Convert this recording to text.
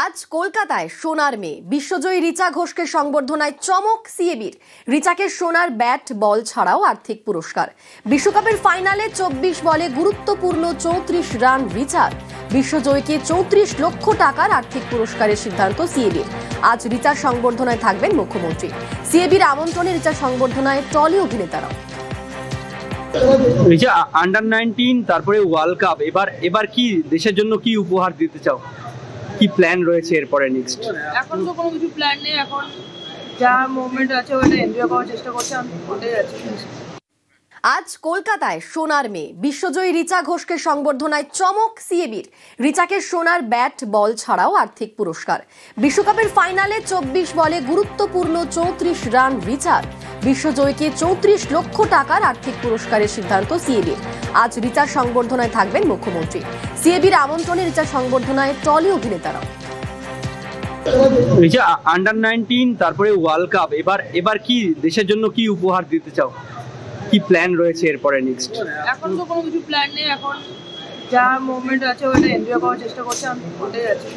আজ কলকাতায় সোনার মেয়ে বিশ্বজয়ী রিচা ঘোষকে সংবর্ধনায় চমক সিএবির। রিচাকে সোনার ব্যাট বল ছাড়াও আর্থিক পুরস্কার। বিশ্বকাপের ফাইনালে 24 বলে গুরুত্বপূর্ণ 34 রান রিচার। বিশ্বজয়ীকে 34 লক্ষ টাকার আর্থিক পুরস্কারের সিদ্ধান্ত সিএবির। আজ রিচার সংবর্ধনায় থাকবেন মুখ্যমন্ত্রী। সিএবির আমন্ত্রণে রিচার সংবর্ধনায় টলি অভিনেতারাও। রিচা আন্ডার 19 তারপরে ওয়ার্ল্ড কাপ, এবার কি দেশের জন্য কি উপহার দিতে চাও? কি প্ল্যান রয়েছে এরপরে নেক্সট? এখন তো কোনো কিছু প্ল্যান নেই, এখন যা মুভমেন্ট আছে ওটা এনজয় করার চেষ্টা করছি, আমি ওটাই আছি। আজ কলকাতায় সোনার মেয়ে বিশ্বজয়ী রিচা ঘোষকে সংবর্ধনায় চমক সিএবির। রিচাকে সোনার ব্যাট বল ছাড়াও আর্থিক পুরস্কার। বিশ্বকাপের ফাইনালে 24 বলে গুরুত্বপূর্ণ 34 রান রিচার। বিশ্বজয়ীকে 34 লক্ষ টাকার আর্থিক পুরস্কারের সিদ্ধান্ত সিএবির। আজ রিচার সংবর্ধনায় থাকবেন মুখ্যমন্ত্রী। সিএবির আমন্ত্রণে রিচার সংবর্ধনায় টলি অভিনেতারাও। রিচা আন্ডার 19 তারপরে ওয়ার্ল্ড কাপ, এবার কি দেশের জন্য কি উপহার দিতে চাও? কি প্ল্যান রয়েছে এরপরে নেক্সট? এখন তো কোনো কিছু প্ল্যান নেই, এখন যা মুভমেন্ট আছে ওটা এনজয় করার চেষ্টা করছি, আমি ওটাই আছি।